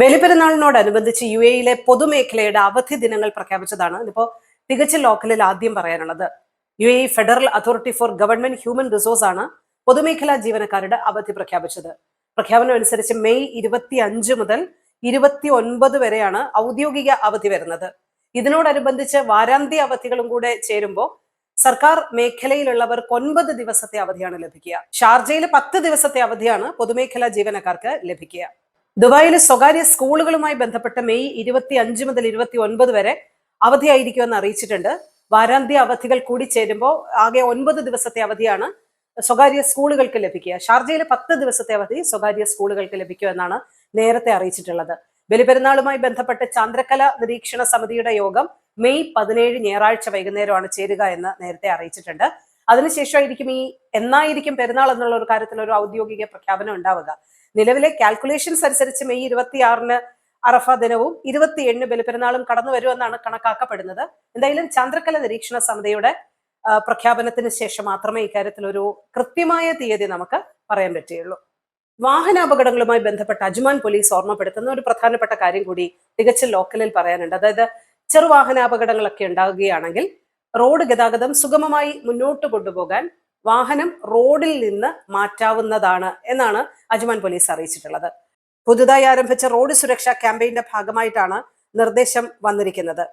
ബലിപെരുന്നാളിനോടനുബന്ധിച്ച് UAE പൊതുമേഖലയുടെ അവധി ദിനങ്ങൾ പ്രഖ്യാപിച്ചതാണ്. ഇതിപ്പോ തികച്ചും ലോക്കലിൽ ആദ്യം പറയാനുള്ളത്. UAE federal authority four government human resource ആണ് പൊതുമേഖലാ ജീവനക്കാരുടെ അവധി പ്രഖ്യാപിച്ചത്. പ്രഖ്യാപനം അനുസരിച്ച് മെയ് 25 മുതൽ 29 വരെയാണ് ഔദ്യോഗിക അവധി വരുന്നത്. ഇതിനോടനുബന്ധിച്ച് വാരാന്ത്യ അവധികളും കൂടെ ചേരുമ്പോൾ സർക്കാർ മേഖലയിലുള്ളവർക്ക് 9 ദിവസത്തെ അവധിയാണ് ലഭിക്കുക. ഷാർജയിൽ 10 ദിവസത്തെ അവധിയാണ് പൊതുമേഖലാ ജീവനക്കാർക്ക് ലഭിക്കുക. ദുബായിലെ സ്വകാര്യ സ്കൂളുകളുമായി ബന്ധപ്പെട്ട് മെയ് 25 മുതൽ 29 വരെ അവധിയായിരിക്കുമെന്ന് അറിയിച്ചിട്ടുണ്ട്. വാരാന്ത്യ അവധികൾ കൂടി ചേരുമ്പോൾ ആകെ 9 ദിവസത്തെ അവധിയാണ് സ്വകാര്യ സ്കൂളുകൾക്ക് ലഭിക്കുക. ഷാർജയിൽ 10 ദിവസത്തെ അവധി സ്വകാര്യ സ്കൂളുകൾക്ക് ലഭിക്കുമെന്നാണ് നേരത്തെ അറിയിച്ചിട്ടുള്ളത്. ബലിപെരുന്നാളുമായി ബന്ധപ്പെട്ട് ചാന്ദ്രക്കല നിരീക്ഷണ സമിതിയുടെ യോഗം മെയ് 17 ഞായറാഴ്ച വൈകുന്നേരമാണ് ചേരുക എന്ന് നേരത്തെ അറിയിച്ചിട്ടുണ്ട്. അതിനുശേഷമായിരിക്കും എന്നായിരിക്കും പെരുന്നാൾ എന്നുള്ള ഒരു കാര്യത്തിൽ ഒരു ഔദ്യോഗിക പ്രഖ്യാപനം ഉണ്ടാവുക. നിലവിലെ കാൽക്കുലേഷൻസ് അനുസരിച്ച് മെയ് 26 അറഫ ദിനവും 27 ബലിപെരുന്നാളും കടന്നു വരുമെന്നാണ് കണക്കാക്കപ്പെടുന്നത്. എന്തായാലും ചാന്ദ്രക്കല നിരീക്ഷണ സമിതിയുടെ പ്രഖ്യാപനത്തിന് ശേഷം മാത്രമേ ഇക്കാര്യത്തിൽ ഒരു കൃത്യമായ തീയതി നമുക്ക് പറയാൻ പറ്റുകയുള്ളൂ. വാഹനാപകടങ്ങളുമായി ബന്ധപ്പെട്ട അജ്മാൻ പോലീസ് ഓർമ്മപ്പെടുത്തുന്ന ഒരു പ്രധാനപ്പെട്ട കാര്യം കൂടി തികച്ചും ലോക്കലിൽ പറയാനുണ്ട്. അതായത് ചെറുവാഹനാപകടങ്ങളൊക്കെ ഉണ്ടാകുകയാണെങ്കിൽ റോഡ് ഗതാഗതം സുഗമമായി മുന്നോട്ട് കൊണ്ടുപോകാൻ വാഹനം റോഡിൽ നിന്ന് മാറ്റാവുന്നതാണ് എന്നാണ് അജ്മാൻ പോലീസ് അറിയിച്ചിട്ടുള്ളത്. പുതുതായി ആരംഭിച്ച റോഡ് സുരക്ഷാ ക്യാമ്പയിന്റെ ഭാഗമായിട്ടാണ് നിർദ്ദേശം വന്നിരിക്കുന്നത്.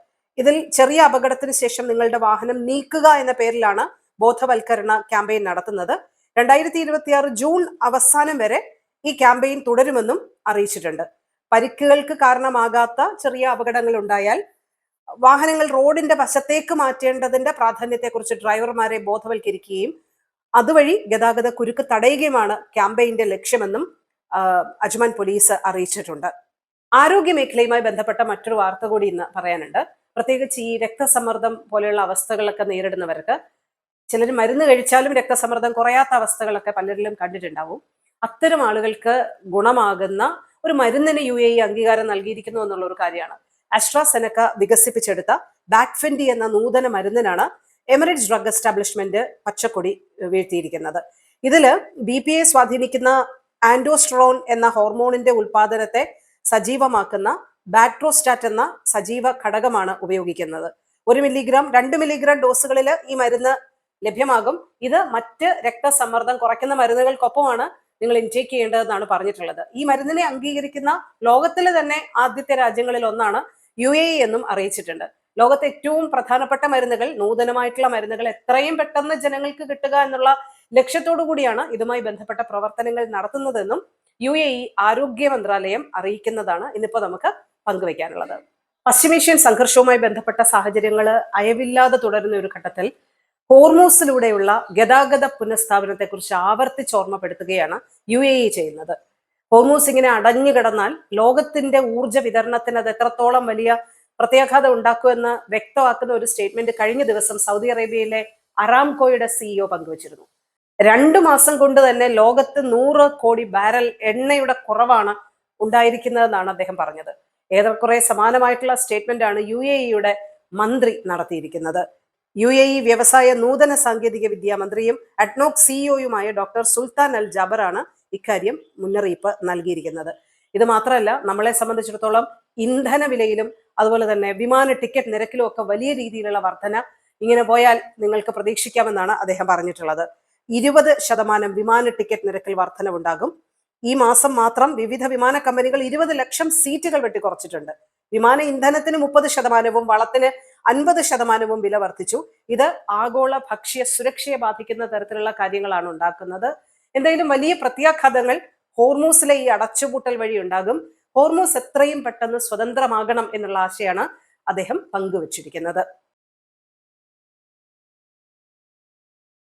ഇതിൽ ചെറിയ അപകടത്തിന് ശേഷം നിങ്ങളുടെ വാഹനം നീക്കുക എന്ന പേരിലാണ് ബോധവൽക്കരണ ക്യാമ്പയിൻ നടത്തുന്നത്. 2026 ജൂൺ അവസാനം വരെ ഈ ക്യാമ്പയിൻ തുടരുമെന്നും അറിയിച്ചിട്ടുണ്ട്. പരിക്കുകൾക്ക് കാരണമാകാത്ത ചെറിയ അപകടങ്ങൾ ഉണ്ടായാൽ വാഹനങ്ങൾ റോഡിന്റെ വശത്തേക്ക് മാറ്റേണ്ടതിന്റെ പ്രാധാന്യത്തെക്കുറിച്ച് ഡ്രൈവർമാരെ ബോധവൽക്കരിക്കുകയും അതുവഴി ഗതാഗത കുരുക്ക് തടയുകയുമാണ് ക്യാമ്പയിന്റെ ലക്ഷ്യമെന്നും അജ്മാൻ പോലീസ് അറിയിച്ചിട്ടുണ്ട്. ആരോഗ്യ മേഖലയുമായി ബന്ധപ്പെട്ട മറ്റൊരു വാർത്ത കൂടി ഇന്ന് പറയാനുണ്ട്. പ്രത്യേകിച്ച് ഈ രക്തസമ്മർദ്ദം പോലെയുള്ള അവസ്ഥകളൊക്കെ നേരിടുന്നവർക്ക്, ചിലർ മരുന്ന് കഴിച്ചാലും രക്തസമ്മർദ്ദം കുറയാത്ത അവസ്ഥകളൊക്കെ പലരിലും കണ്ടിട്ടുണ്ടാവും. അത്തരം ആളുകൾക്ക് ഗുണമാകുന്ന ഒരു മരുന്നിന് UAE അംഗീകാരം നൽകിയിരിക്കുന്നു എന്നുള്ള ഒരു കാര്യമാണ്. ആസ്ട്രാസെനക്ക വികസിപ്പിച്ചെടുത്ത ബാക്ഫെൻഡി എന്ന നൂതന മരുന്നിനാണ് എമിറേറ്റ്സ് ഡ്രഗ് എസ്റ്റാബ്ലിഷ്മെന്റ് പച്ചക്കൊടി വീഴ്ത്തിയിരിക്കുന്നത്. ഇതില് BPA സ്വാധീനിക്കുന്ന ആൻഡോസ്ട്രോൺ എന്ന ഹോർമോണിന്റെ ഉൽപാദനത്തെ സജീവമാക്കുന്ന ബാട്രോസ്റ്റാറ്റ് എന്ന സജീവ ഘടകമാണ് ഉപയോഗിക്കുന്നത്. 1 മില്ലിഗ്രാം 2 മില്ലിഗ്രാം ഡോസുകളിൽ ഈ മരുന്ന് ലഭ്യമാകും. ഇത് മറ്റ് രക്തസമ്മർദ്ദം കുറയ്ക്കുന്ന മരുന്നുകൾക്കൊപ്പമാണ് നിങ്ങൾ ഇൻടേക്ക് ചെയ്യേണ്ടതെന്നാണ് പറഞ്ഞിട്ടുള്ളത്. ഈ മരുന്നിനെ അംഗീകരിക്കുന്ന ലോകത്തിലെ തന്നെ ആദ്യത്തെ രാജ്യങ്ങളിൽ ഒന്നാണ് UAE എന്നും അറിയിച്ചിട്ടുണ്ട്. ലോകത്തെ ഏറ്റവും പ്രധാനപ്പെട്ട മരുന്നുകൾ, നൂതനമായിട്ടുള്ള മരുന്നുകൾ എത്രയും പെട്ടെന്ന് ജനങ്ങൾക്ക് കിട്ടുക എന്നുള്ള ലക്ഷ്യത്തോടു കൂടിയാണ് ഇതുമായി ബന്ധപ്പെട്ട പ്രവർത്തനങ്ങൾ നടത്തുന്നതെന്നും UAE ആരോഗ്യ മന്ത്രാലയം അറിയിക്കുന്നതാണ് ഇന്നിപ്പോ നമുക്ക് പങ്കുവയ്ക്കാനുള്ളത്. പശ്ചിമേഷ്യൻ സംഘർഷവുമായി ബന്ധപ്പെട്ട സാഹചര്യങ്ങൾ അയവില്ലാതെ തുടരുന്ന ഒരു ഘട്ടത്തിൽ ഹോർമൂസിലൂടെയുള്ള ഗതാഗത പുനഃസ്ഥാപനത്തെക്കുറിച്ച് ആവർത്തിച്ച് ഓർമ്മപ്പെടുത്തുകയാണ് UAE ചെയ്യുന്നത്. ഹോർമൂസ് ഇങ്ങനെ അടഞ്ഞു കിടന്നാൽ ലോകത്തിന്റെ ഊർജ്ജ വിതരണത്തിന് അത് എത്രത്തോളം വലിയ പ്രത്യാഘാതം ഉണ്ടാക്കുമെന്ന് വ്യക്തമാക്കുന്ന ഒരു സ്റ്റേറ്റ്മെന്റ് കഴിഞ്ഞ ദിവസം സൗദി അറേബ്യയിലെ അറാംകോയുടെ CEO പങ്കുവച്ചിരുന്നു. 2 മാസം കൊണ്ട് തന്നെ ലോകത്ത് 100 കോടി ബാരൽ എണ്ണയുടെ കുറവാണ് ഉണ്ടായിരിക്കുന്നതെന്നാണ് അദ്ദേഹം പറഞ്ഞത്. ഏറെക്കുറെ സമാനമായിട്ടുള്ള സ്റ്റേറ്റ്മെന്റ് ആണ് UAEയുടെ മന്ത്രി നടത്തിയിരിക്കുന്നത്. UAE വ്യവസായ നൂതന സാങ്കേതിക വിദ്യാ മന്ത്രിയും അഡ്നോക് CEOയുമായ ഡോക്ടർ സുൽത്താൻ അൽ ജാബറാണ് ഇക്കാര്യം മുന്നറിയിപ്പ് നൽകിയിരിക്കുന്നത്. ഇത് മാത്രമല്ല, നമ്മളെ സംബന്ധിച്ചിടത്തോളം ഇന്ധന വിലയിലും അതുപോലെ തന്നെ വിമാന ടിക്കറ്റ് നിരക്കിലും ഒക്കെ വലിയ രീതിയിലുള്ള വർധന ഇങ്ങനെ പോയാൽ നിങ്ങൾക്ക് പ്രതീക്ഷിക്കാമെന്നാണ് അദ്ദേഹം പറഞ്ഞിട്ടുള്ളത്. 20% വിമാന ടിക്കറ്റ് നിരക്കിൽ വർധനവുണ്ടാകും. ഈ മാസം മാത്രം വിവിധ വിമാന കമ്പനികൾ 20 ലക്ഷം സീറ്റുകൾ വെട്ടിക്കുറച്ചിട്ടുണ്ട്. വിമാന ഇന്ധനത്തിന് 30%, വളത്തിന് 50% വില വർദ്ധിച്ചു. ഇത് ആഗോള ഭക്ഷ്യ സുരക്ഷയെ ബാധിക്കുന്ന തരത്തിലുള്ള കാര്യങ്ങളാണ് ഉണ്ടാക്കുന്നത്. എന്തായാലും വലിയ പ്രത്യാഘാതങ്ങൾ ഹോർമൂസിലെ ഈ അടച്ചുപൂട്ടൽ വഴി ഉണ്ടാകും. ഹോർമൂസ് എത്രയും പെട്ടെന്ന് സ്വതന്ത്രമാകണം എന്നുള്ള ആശയമാണ് അദ്ദേഹം പങ്കുവച്ചിരിക്കുന്നത്.